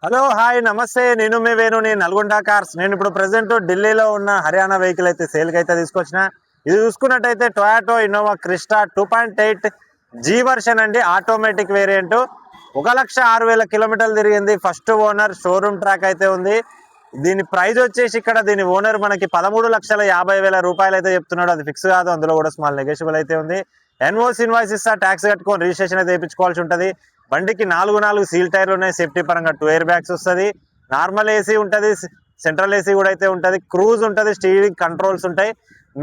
Hello hi నమస్తే. నేను మీ వేణుని Nalgonda cars. నేను ఇప్పుడు ప్రెసెంట్ ఢిల్లీలో ఉన్న హర్యానా వెహికల్ అయితే సేల్కి అయితే తీసుకొచ్చిన. ఇది చూసుకున్నట్టయితే Toyota Innova Crysta 2.8 G version అండి, ఆటోమేటిక్ వేరియంట్. 1,06,000 కిలోమీటర్లు తిరిగింది. ఫస్ట్ ఓనర్, షోరూమ్ ట్రాక్ అయితే ఉంది. దీని ప్రైస్ వచ్చేసి ఇక్కడ దీని ఓనర్ మనకి 13,50,000 రూపాయలు అయితే చెప్తున్నాడు. అది ఫిక్స్ కాదు, అందులో కూడా స్మాల్ నెగోషియబుల్ అయితే ఉంది. ఎన్ఓసి ఇన్వాయిస్ ఇస్తా, ట్యాక్స్ కట్టుకొని రిజిస్ట్రేషన్ అయితే వేయించుకోవాల్సి ఉంటుంది. బండికి 4 సీల్ టైర్లు ఉన్నాయి. సేఫ్టీ పరంగా 2 ఎయిర్ బ్యాగ్స్ వస్తుంది. నార్మల్ ఏసీ ఉంటుంది, సెంట్రల్ ఏసీ కూడా అయితే ఉంటుంది, క్రూజ్ ఉంటుంది, స్టీరింగ్ కంట్రోల్స్ ఉంటాయి.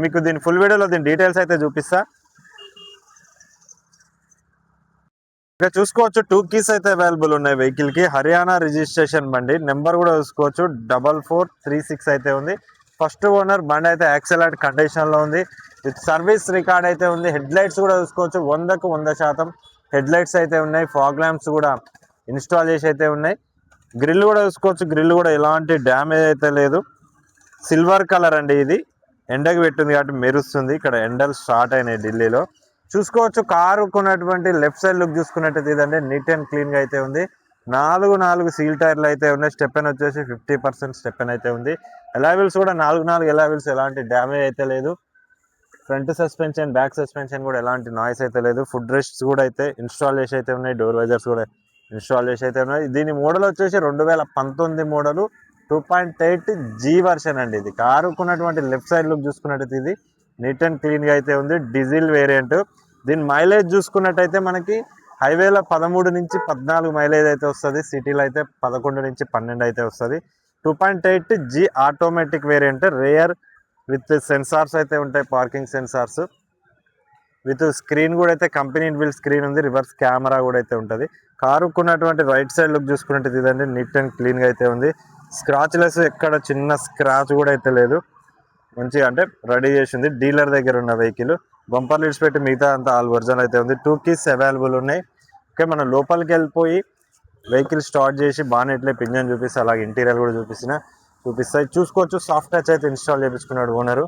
మీకు దీని ఫుల్ వీడియోలో దీని డీటెయిల్స్ అయితే చూపిస్తా. ఇక్కడ చూసుకోవచ్చు 2 కీస్ అయితే అవైలబుల్ ఉన్నాయి వెహికల్ కి. హర్యానా రిజిస్ట్రేషన్ బండి, నెంబర్ కూడా చూసుకోవచ్చు 4436 అయితే ఉంది. First owner. బండి అయితే యాక్సలెంట్ కండిషన్ లో ఉంది. విత్ సర్వీస్ రికార్డ్ అయితే ఉంది. హెడ్ లైట్స్ కూడా చూసుకోవచ్చు 100కు 100% హెడ్ లైట్స్ అయితే ఉన్నాయి. ఫాగ్ ల్యాంప్స్ కూడా ఇన్స్టాల్ చేసి అయితే ఉన్నాయి. గ్రిల్ కూడా చూసుకోవచ్చు, గ్రిల్ కూడా ఎలాంటి డ్యామేజ్ అయితే లేదు. సిల్వర్ కలర్ అండి ఇది. ఎండకు పెట్టింది కాబట్టి మెరుస్తుంది. ఇక్కడ ఎండలు స్టార్ట్ అయినాయి ఢిల్లీలో. చూసుకోవచ్చు కారు కొన్నటువంటి లెఫ్ట్ సైడ్ లుక్ చూసుకున్నట్టయితే ఇదంటే నీట్ అండ్ క్లీన్ గా అయితే ఉంది. 4 సీల్ టైర్లు అయితే ఉన్నాయి. స్టెపెన్ వచ్చేసి 50% స్టెపెన్ అయితే ఉంది. ఎలావిల్స్ కూడా 4 ఎలావిల్స్, ఎలాంటి డ్యామేజ్ అయితే లేదు. ఫ్రంట్ సస్పెన్షన్, బ్యాక్ సస్పెన్షన్ కూడా ఎలాంటి నాయిస్ అయితే లేదు. ఫుడ్ రెస్ట్స్ కూడా అయితే ఇన్స్టాల్ చేసి అయితే ఉన్నాయి. డోర్ వైజర్స్ కూడా ఇన్స్టాల్ చేసి అయితే ఉన్నాయి. దీని మోడల్ వచ్చేసి 2019 మోడల్ 2.8 జీ వర్షన్ అండి. ఇది కారుకున్నటువంటి లెఫ్ట్ సైడ్ లుక్ చూసుకున్నట్టయితే ఇది నీట్ అండ్ క్లీన్ గా అయితే ఉంది. Diesel variant. దీని మైలేజ్ చూసుకున్నట్టయితే మనకి హైవేలో 13 నుంచి 14 మైలేజ్ అయితే వస్తుంది. సిటీలో అయితే 11 నుంచి 12 అయితే వస్తుంది. 2.8 G automatic variant. Rear with sensors అయితే ఉంటాయి, పార్కింగ్ సెన్సార్స్ విత్ స్క్రీన్ కూడా అయితే కంపెనీ బిల్డ్ స్క్రీన్ ఉంది. రివర్స్ కెమెరా కూడా అయితే ఉంటుంది. కారుకున్నటువంటి రైట్ సైడ్ లుక్ చూసుకున్నట్టు ఇదండి నీట్ అండ్ క్లీన్ గా అయితే ఉంది. స్క్రాచ్ లెస్, ఎక్కడ చిన్న స్క్రాచ్ కూడా అయితే లేదు. మంచిగా అంటే రెడీ చేసింది. డీలర్ దగ్గర ఉన్న వెహికల్. బంపర్ లిడ్స్ పెట్టి మిగతా అంతా ఆల్ ఒరిజినల్ అయితే ఉంది. 2 కీస్ అవైలబుల్ ఉన్నాయి. ఓకే, మనం లోపలికి వెళ్ళిపోయి వెహికల్ స్టార్ట్ చేసి బానెట్లే ఇంజన్ చూపిస్తే అలాగే ఇంటీరియర్ కూడా చూపిస్తాయి. చూసుకోవచ్చు సాఫ్ట్ టచ్ అయితే ఇన్స్టాల్ చేయించుకున్నాడు ఓనరు.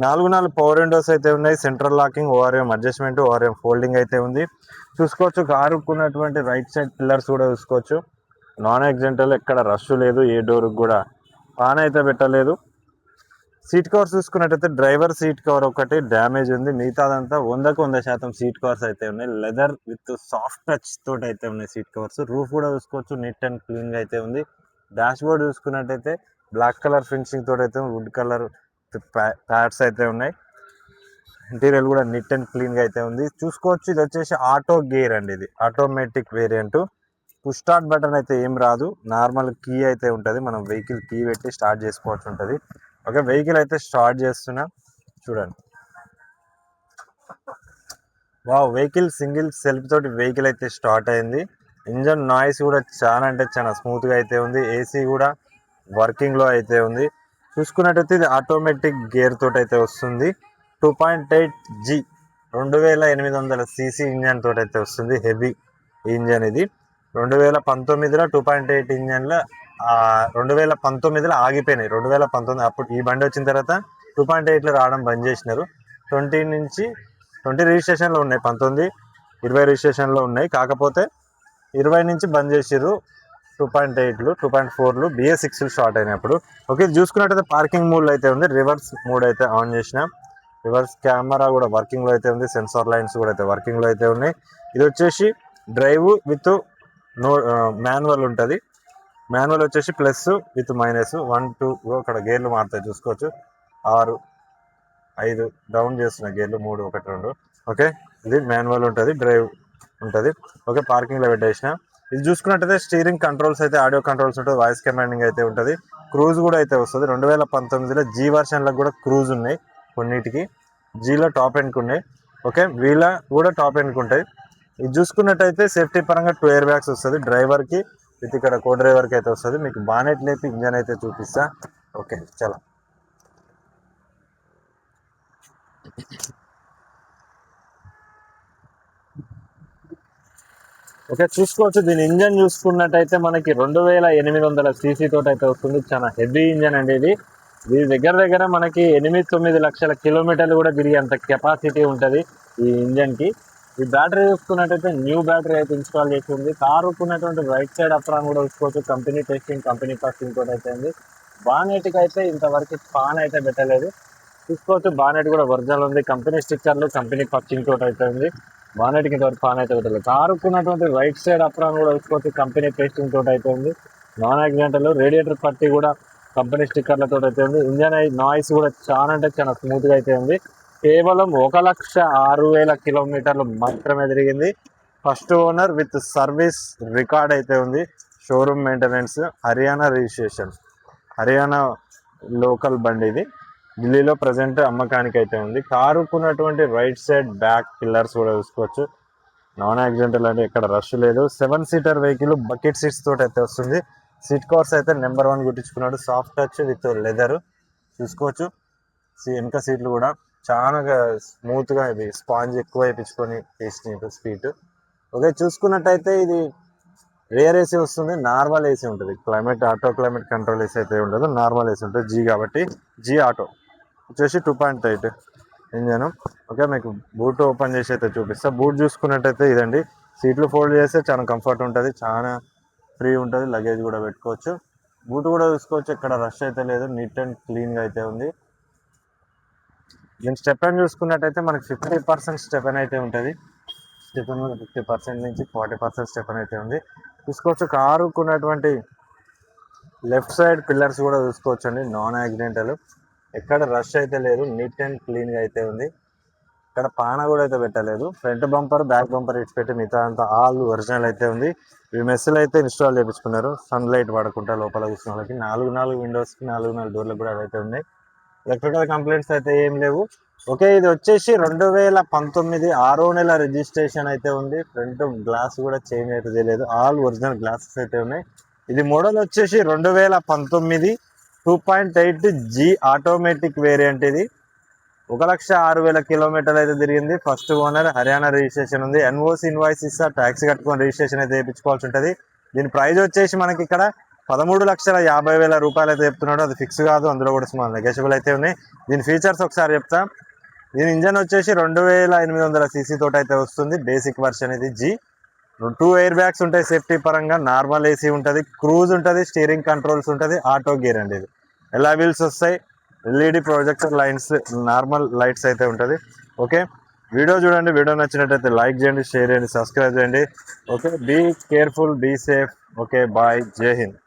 4 పవర్ విండోస్ అయితే ఉన్నాయి. Central locking, ORM adjustment, ORM folding అయితే ఉంది. చూసుకోవచ్చు కారుకున్నటువంటి రైట్ సైడ్ పిల్లర్స్ కూడా చూసుకోవచ్చు. నాన్ యాక్సిడెంటల్, ఎక్కడ రష్ లేదు. ఏ డోర్ కూడా పాన్ అయితే పెట్టలేదు. సీట్ కవర్స్ చూసుకున్నట్టయితే డ్రైవర్ సీట్ కవర్ ఒకటి డ్యామేజ్ ఉంది. మిగతాదంతా 100కు 100% సీట్ కవర్స్ అయితే ఉన్నాయి. లెదర్ విత్ సాఫ్ట్ టచ్ తోటి అయితే ఉన్నాయి సీట్ కవర్స్. రూఫ్ కూడా చూసుకోవచ్చు నీట్ అండ్ క్లీన్ గా అయితే ఉంది. డాష్ బోర్డ్ చూసుకున్నట్టయితే బ్లాక్ కలర్ ఫినిషింగ్ తోటి అయితే వుడ్ కలర్ ప్యాడ్స్ అయితే ఉన్నాయి. ఇంటీరియర్ కూడా నీట్ అండ్ క్లీన్ గా అయితే ఉంది. చూసుకోవచ్చు ఇది వచ్చేసి ఆటో గేర్ అండి. ఇది automatic variant. Push start button అయితే ఏం రాదు. నార్మల్ కీ అయితే ఉంటుంది. మనం వెహికల్ కీ పెట్టి స్టార్ట్ చేసుకోవచ్చు ఉంటుంది. ఓకే, వెహికల్ అయితే స్టార్ట్ చేస్తున్నా, చూడండి. వావ్, వెహికల్ సింగిల్ సెల్ఫ్ తోటి వెహికల్ అయితే స్టార్ట్ అయింది. ఇంజన్ నాయిస్ కూడా చాలా అంటే చాలా స్మూత్ గా అయితే ఉంది. ఏసీ కూడా వర్కింగ్ లో అయితే ఉంది. చూసుకున్నట్టయితే ఇది ఆటోమేటిక్ గేర్ తోటి అయితే వస్తుంది. 2.8 జీ 2800 cc ఇంజన్ తోటి అయితే వస్తుంది. హెవీ ఇంజన్ ఇది. 2019లో 2.8 ఇంజన్లో 2019లో ఆగిపోయినాయి. 2019 అప్పుడు ఈ బండి వచ్చిన తర్వాత 2.8లో రావడం బంద్ చేసినారు. 20 రిజిస్ట్రేషన్లో ఉన్నాయి, 19, 20 రిజిస్ట్రేషన్లో ఉన్నాయి. కాకపోతే 20 నుంచి బంద్ చేసిర్రు. 2.8లు, 2.4లు, BS6లు స్టార్ట్ అయినప్పుడు. ఓకే, చూసుకున్నట్టయితే పార్కింగ్ మోడ్ అయితే ఉంది. రివర్స్ మోడ్ అయితే ఆన్ చేసిన. రివర్స్ కెమెరా కూడా వర్కింగ్ లో అయితే ఉంది. సెన్సార్ లైన్స్ కూడా అయితే వర్కింగ్ లో అయితే ఉన్నాయి. ఇది వచ్చేసి డ్రైవ్ విత్ మాన్యువల్ ఉంటుంది. మాన్యువల్ వచ్చేసి ప్లస్ విత్ మైనస్ 1, 2 అక్కడ గేర్లు మారుతాయి చూసుకోవచ్చు. 6, 5 డౌన్ చేస్తున్న గేర్లు, 3, 1, 2. ఓకే, ఇది మాన్యువల్ ఉంటుంది, డ్రైవ్ ఉంటుంది. ఓకే, పార్కింగ్ లో పెట్టేసిన. ఇది చూసుకున్నట్టయితే స్టీరింగ్ కంట్రోల్స్ అయితే, ఆడియో కంట్రోల్స్ ఉంటుంది, వాయిస్ కమాండింగ్ అయితే ఉంటుంది. క్రూజ్ కూడా అయితే వస్తుంది. 2019లో జీ వర్షన్లకు కూడా క్రూజ్ ఉన్నాయి. కొన్నిటికి జీలో టాప్ ఎండ్కి ఉన్నాయి. ఓకే, వీళ్ళ కూడా టాప్ ఎండ్కి ఉంటాయి. ఇది చూసుకున్నట్టయితే సేఫ్టీ పరంగా 2 ఎయిర్ బ్యాగ్స్ వస్తుంది డ్రైవర్కి విత్ ఇక్కడ కో డ్రైవర్కి అయితే వస్తుంది. మీకు బానెట్ లేపి ఇంజన్ అయితే చూపిస్తా. ఓకే, చాలా ఓకే, చూసుకోవచ్చు. దీని ఇంజన్ చూసుకున్నట్టయితే మనకి 2800 cc తోటి అయితే వస్తుంది. చాలా హెవీ ఇంజన్ అండి ఇది. దీని దగ్గర మనకి 8-9 లక్షల కిలోమీటర్లు కూడా తిరిగేంత కెపాసిటీ ఉంటుంది ఈ ఇంజన్ కి. ఈ బ్యాటరీ చూసుకున్నట్టయితే న్యూ బ్యాటరీ అయితే ఇన్స్టాల్ చేసి ఉంది. కారు ఉన్నటువంటి రైట్ సైడ్ అప్రాన్ కూడా చూసుకోవచ్చు. కంపెనీ టెస్టింగ్, కంపెనీ టెస్టింగ్ కూడా అయితే ఉంది. బానెట్కి అయితే ఇంతవరకు పాన్ అయితే పెట్టలేదు. చూసుకోవచ్చు బానెట్ కూడా ఒరిజినల్ ఉంది. కంపెనీ స్టిక్కర్లు, కంపెనీ పచ్చింగ్ తోటి అయితే ఉంది. బానెట్కి ఇంతవరకు పాన్ అయితే పెట్టలేదు. కారుకున్నటువంటి రైట్ సైడ్ అప్రాన్ కూడా చూసుకోవచ్చు. కంపెనీ టెస్టింగ్ తోటి అయితే ఉంది. Non accidental. రేడియేటర్ పట్టి కూడా కంపెనీ స్టిక్కర్లతో అయితే ఉంది. ఇంజన్ నాయిస్ కూడా చాలా అంటే చాలా స్మూత్ గా అయితే ఉంది. కేవలం 1,06,000 కిలోమీటర్లు మాత్రమే తిరిగింది. First owner with service record అయితే ఉంది. Showroom maintenance, Haryana registration, Haryana local బండి ఇది. ఢిల్లీలో ప్రజెంట్ అమ్మకానికి అయితే ఉంది. కారుకున్నటువంటి రైట్ సైడ్ బ్యాక్ పిల్లర్స్ కూడా చూసుకోవచ్చు. నాన్ యాక్సిడెంటల్ అంటే ఇక్కడ రష్ లేదు. 7 సీటర్ వెహికల్ బకెట్ సీట్స్ తోటి అయితే వస్తుంది. సీట్ కవర్స్ అయితే నెంబర్ 1 గుట్టించుకున్నాడు. సాఫ్ట్ టచ్ విత్ లెదర్ చూసుకోవచ్చు. వెనక సీట్లు కూడా చాలా స్మూత్ గా, ఇది స్పాంజ్ ఎక్కువ వేయించుకొని వేసిన స్పీడ్. ఓకే, చూసుకున్నట్టయితే ఇది రియర్ ఏసీ వస్తుంది, నార్మల్ ఏసీ ఉంటుంది. Climate auto climate control AC అయితే ఉండదు, నార్మల్ ఏసీ ఉంటుంది. జీ కాబట్టి జీ ఆటో వచ్చేసి 2.8 ఇంజన్. ఓకే, మీకు బూట్ ఓపెన్ చేసి అయితే చూపిస్తా. బూట్ చూసుకున్నట్టయితే ఇదండి. సీట్లు ఫోల్డ్ చేస్తే చాలా కంఫర్ట్ ఉంటుంది, చాలా ఫ్రీ ఉంటుంది. లగేజ్ కూడా పెట్టుకోవచ్చు. బూట్ కూడా చూసుకోవచ్చు, ఇక్కడ రష్ అయితే లేదు, నీట్ అండ్ క్లీన్గా అయితే ఉంది. దీని స్టెపెన్ చూసుకున్నట్టయితే మనకి 50% స్టెపెన్ అయితే ఉంటుంది. స్టెపెన్ 50% నుంచి 40% స్టెపెన్ అయితే ఉంది. చూసుకోవచ్చు. కారుకున్నటువంటి లెఫ్ట్ సైడ్ పిల్లర్స్ కూడా చూసుకోవచ్చు అండి. నాన్ యాక్సిడెంటల్, ఎక్కడ రష్ అయితే లేదు, నీట్ అండ్ క్లీన్గా అయితే ఉంది. ఇక్కడ పాన కూడా అయితే పెట్టలేదు. ఫ్రంట్ బంపర్, బ్యాక్ బంపర్ ఇటు పెట్టి మిగతా అంతా ఆల్ ఒరిజినల్ అయితే ఉంది. ఈ మెస్సులు అయితే ఇన్స్టాల్ చేయించుకున్నారు, సన్ లైట్ పడకుండా లోపల కూర్చున్న వాళ్ళకి. 4 విండోస్కి 4 డోర్లకు కూడా అయితే ఉన్నాయి. ఎలక్ట్రికల్ కంప్లైంట్స్ అయితే ఏం లేవు. ఓకే, ఇది వచ్చేసి 2019 6వ నెల రిజిస్ట్రేషన్ అయితే ఉంది. ఫ్రంట్ గ్లాస్ కూడా చేంజ్ అయితే చేయలేదు, ఆల్ ఒరిజినల్ గ్లాసెస్ అయితే ఉన్నాయి. ఇది మోడల్ వచ్చేసి 2019 2.8 జీ ఆటోమేటిక్ వేరియంట్. ఇది 1,06,000 కిలోమీటర్లు అయితే తిరిగింది. ఫస్ట్ ఓనర్, హర్యానా రిజిస్ట్రేషన్ ఉంది. ఎన్ఓసి ఇన్వాయిస్ ఇస్తా, ట్యాక్స్ కట్టుకొని రిజిస్ట్రేషన్ అయితే వేయించుకోవాల్సి ఉంటుంది. దీని ప్రైస్ వచ్చేసి మనకి ఇక్కడ 13,50,000 రూపాయలు అయితే చెప్తున్నాడు. అది ఫిక్స్ కాదు, అందులో కూడా స్మాల్ నెగోషియబుల్ అయితే ఉన్నాయి. దీని ఫీచర్స్ ఒకసారి చెప్తా. దీని ఇంజన్ వచ్చేసి 2,800 సీసీ తోటి అయితే వస్తుంది. బేసిక్ వర్షన్ ఇది జీ. 2 ఎయిర్ బ్యాగ్స్ ఉంటాయి సేఫ్టీ పరంగా. నార్మల్ ఏసీ ఉంటుంది, క్రూజ్ ఉంటుంది, స్టీరింగ్ కంట్రోల్స్ ఉంటుంది, ఆటో గేర్ అండి ఇది. ఎలా వీల్స్ వస్తాయి, LED projector lines, normal lights అయితే ఉంటుంది. ఓకే, వీడియో చూడండి. వీడియో నచ్చినట్టయితే లైక్ చేయండి, షేర్ చేయండి, సబ్స్క్రైబ్ చేయండి. Okay, be careful, be safe. Okay, bye, జై హింద్.